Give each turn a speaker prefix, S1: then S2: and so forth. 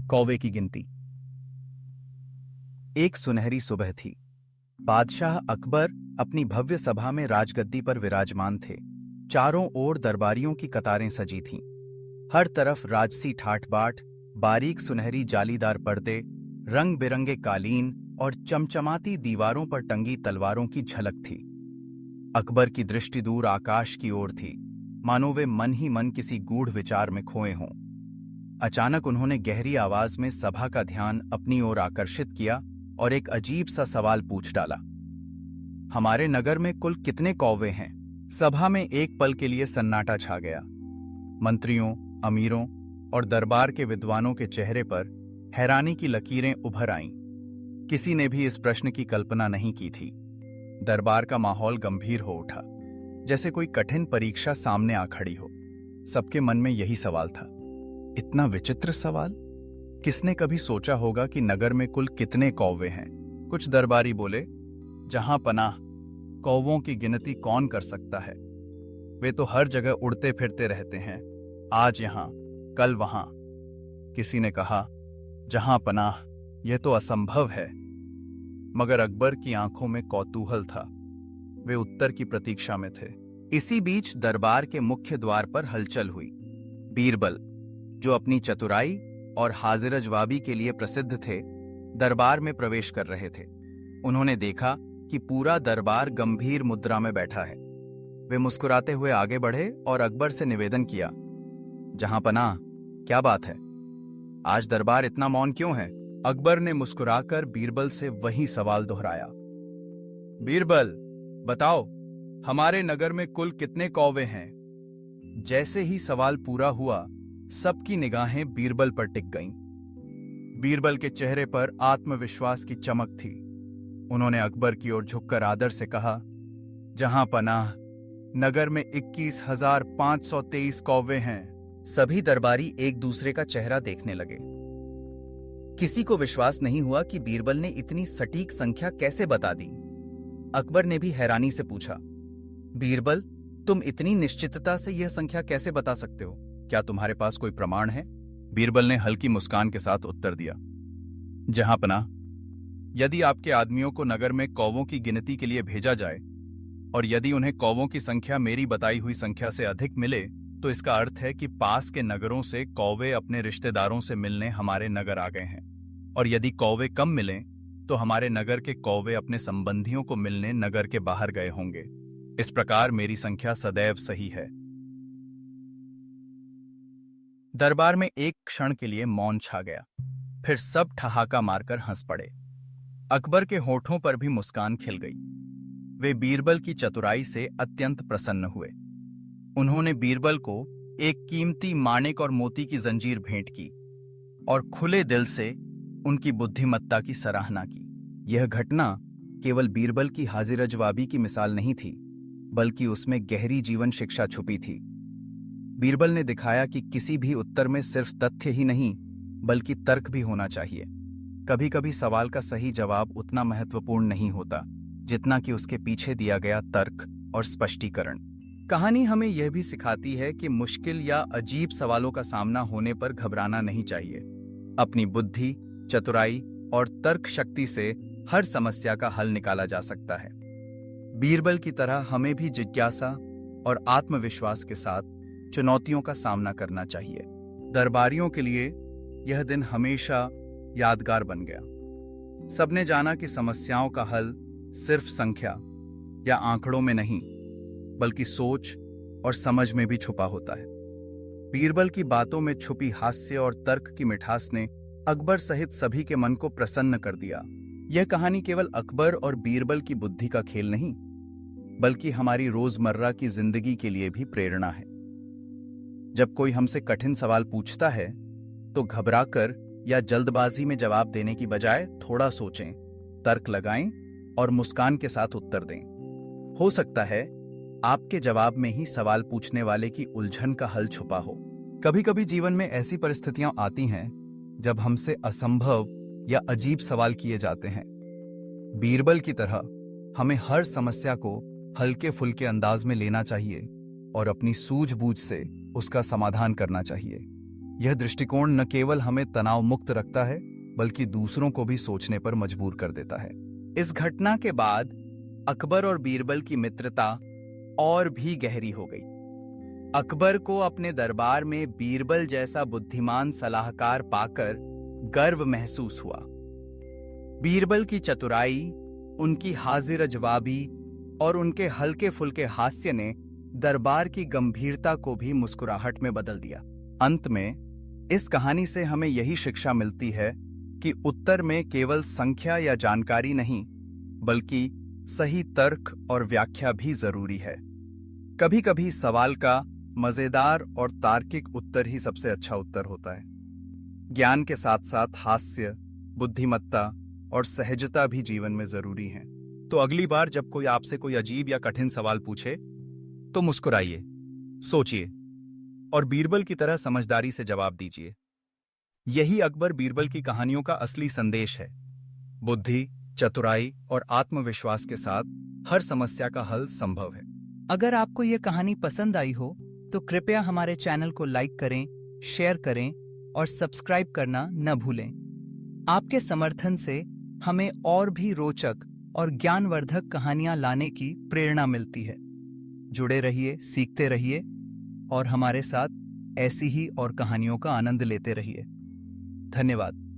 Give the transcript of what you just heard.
S1: कौवे की गिनती। एक सुनहरी सुबह थी। बादशाह अकबर अपनी भव्य सभा में राजगद्दी पर विराजमान थे। चारों ओर दरबारियों की कतारें सजी थीं। हर तरफ राजसी ठाठ-बाट, बारीक सुनहरी जालीदार पर्दे, रंग बिरंगे कालीन और चमचमाती दीवारों पर टंगी तलवारों की झलक थी। अकबर की दृष्टि दूर आकाश की ओर थी, मानो वे मन ही मन किसी गूढ़ विचार में खोए हों। अचानक उन्होंने गहरी आवाज में सभा का ध्यान अपनी ओर आकर्षित किया और एक अजीब सा सवाल पूछ डाला। हमारे नगर में कुल कितने कौवे हैं? सभा में एक पल के लिए सन्नाटा छा गया। मंत्रियों, अमीरों और दरबार के विद्वानों के चेहरे पर हैरानी की लकीरें उभर आईं। किसी ने भी इस प्रश्न की कल्पना नहीं की थी। दरबार का माहौल गंभीर हो उठा, जैसे कोई कठिन परीक्षा सामने आ खड़ी हो। सबके मन में यही सवाल था। इतना विचित्र सवाल? किसने कभी सोचा होगा कि नगर में कुल कितने कौवे हैं? कुछ दरबारी बोले, जहां पनाह, कौवों की गिनती कौन कर सकता है? वे तो हर जगह उड़ते फिरते रहते हैं, आज यहां, कल वहां। किसी ने कहा, जहां पनाह, यह तो असंभव है। मगर अकबर की आंखों में कौतूहल था। वे उत्तर की प्रतीक्षा में थे। इसी बीच दरबार के मुख्य द्वार पर हलचल हुई। बीरबल, जो अपनी चतुराई और हाजिर जवाबी के लिए प्रसिद्ध थे, दरबार में प्रवेश कर रहे थे। उन्होंने देखा कि पूरा दरबार गंभीर मुद्रा में बैठा है। वे मुस्कुराते हुए आगे बढ़े और अकबर से निवेदन किया, जहां पनाह, क्या बात है? आज दरबार इतना मौन क्यों है? अकबर ने मुस्कुराकर बीरबल से वही सवाल दोहराया। बीरबल, बताओ, हमारे नगर में कुल कितने कौवे हैं? जैसे ही सवाल पूरा हुआ, सबकी निगाहें बीरबल पर टिक गईं। बीरबल के चेहरे पर आत्मविश्वास की चमक थी। उन्होंने अकबर की ओर झुककर आदर से कहा, जहां पनाह, नगर में 21,523 कौवे हैं। सभी दरबारी एक दूसरे का चेहरा देखने लगे। किसी को विश्वास नहीं हुआ कि बीरबल ने इतनी सटीक संख्या कैसे बता दी। अकबर ने भी हैरानी से पूछा, बीरबल, तुम इतनी निश्चितता से यह संख्या कैसे बता सकते हो? क्या तुम्हारे पास कोई प्रमाण है? बीरबल ने हल्की मुस्कान के साथ उत्तर दिया, जहां पनाह, यदि आपके आदमियों को नगर में कौवों की गिनती के लिए भेजा जाए और यदि उन्हें कौवों की संख्या मेरी बताई हुई संख्या से अधिक मिले, तो इसका अर्थ है कि पास के नगरों से कौवे अपने रिश्तेदारों से मिलने हमारे नगर आ गए हैं, और यदि कौवे कम मिलें तो हमारे नगर के कौवे अपने संबंधियों को मिलने नगर के बाहर गए होंगे। इस प्रकार मेरी संख्या सदैव सही है। दरबार में एक क्षण के लिए मौन छा गया। फिर सब ठहाका मारकर हंस पड़े। अकबर के होठों पर भी मुस्कान खिल गई। वे बीरबल की चतुराई से अत्यंत प्रसन्न हुए। उन्होंने बीरबल को एक कीमती माणिक और मोती की जंजीर भेंट की और खुले दिल से उनकी बुद्धिमत्ता की सराहना की। यह घटना केवल बीरबल की हाजिर जवाबी की मिसाल नहीं थी, बल्कि उसमें गहरी जीवन शिक्षा छुपी थी। बीरबल ने दिखाया कि किसी भी उत्तर में सिर्फ तथ्य ही नहीं, बल्कि तर्क भी होना चाहिए। कभी कभी सवाल का सही जवाब उतना महत्वपूर्ण नहीं होता जितना कि उसके पीछे दिया गया तर्क और स्पष्टीकरण। कहानी हमें यह भी सिखाती है कि मुश्किल या अजीब सवालों का सामना होने पर घबराना नहीं चाहिए। अपनी बुद्धि, चतुराई और तर्क शक्ति से हर समस्या का हल निकाला जा सकता है। बीरबल की तरह हमें भी जिज्ञासा और आत्मविश्वास के साथ चुनौतियों का सामना करना चाहिए। दरबारियों के लिए यह दिन हमेशा यादगार बन गया। सबने जाना कि समस्याओं का हल सिर्फ संख्या या आंकड़ों में नहीं, बल्कि सोच और समझ में भी छुपा होता है। बीरबल की बातों में छुपी हास्य और तर्क की मिठास ने अकबर सहित सभी के मन को प्रसन्न कर दिया। यह कहानी केवल अकबर और बीरबल की बुद्धि का खेल नहीं, बल्कि हमारी रोजमर्रा की जिंदगी के लिए भी प्रेरणा है। जब कोई हमसे कठिन सवाल पूछता है, तो घबराकर या जल्दबाजी में जवाब देने की बजाय थोड़ा सोचें, तर्क लगाएं और मुस्कान के साथ उत्तर दें। हो सकता है आपके जवाब में ही सवाल पूछने वाले की उलझन का हल छुपा हो। कभी कभी जीवन में ऐसी परिस्थितियां आती हैं जब हमसे असंभव या अजीब सवाल किए जाते हैं। बीरबल की तरह हमें हर समस्या को हल्के फुल्के अंदाज में लेना चाहिए और अपनी सूझबूझ से उसका समाधान करना चाहिए। यह दृष्टिकोण न केवल हमें तनाव मुक्त रखता है बल्कि दूसरों को भी सोचने पर मजबूर कर देता है। इस घटना के बाद अकबर और बीरबल की मित्रता और भी गहरी हो गई। अकबर को अपने दरबार में बीरबल जैसा बुद्धिमान सलाहकार पाकर गर्व महसूस हुआ। बीरबल की चतुराई, उनकी हाजिर जवाबी और उनके हल्के फुल्के हास्य ने दरबार की गंभीरता को भी मुस्कुराहट में बदल दिया। अंत में इस कहानी से हमें यही शिक्षा मिलती है कि उत्तर में केवल संख्या या जानकारी नहीं बल्कि सही तर्क और व्याख्या भी जरूरी है। कभी-कभी सवाल का मजेदार और तार्किक उत्तर ही सबसे अच्छा उत्तर होता है। ज्ञान के साथ साथ हास्य, बुद्धिमत्ता और सहजता भी जीवन में जरूरी है। तो अगली बार जब कोई आपसे कोई अजीब या कठिन सवाल पूछे तो मुस्कुराइए, सोचिए और बीरबल की तरह समझदारी से जवाब दीजिए। यही अकबर बीरबल की कहानियों का असली संदेश है। बुद्धि, चतुराई और आत्मविश्वास के साथ हर समस्या का हल संभव है।
S2: अगर आपको यह कहानी पसंद आई हो तो कृपया हमारे चैनल को लाइक करें, शेयर करें और सब्सक्राइब करना न भूलें। आपके समर्थन से हमें और भी रोचक और ज्ञानवर्धक कहानियां लाने की प्रेरणा मिलती है। जुड़े रहिए, सीखते रहिए और हमारे साथ ऐसी ही और कहानियों का आनंद लेते रहिए। धन्यवाद।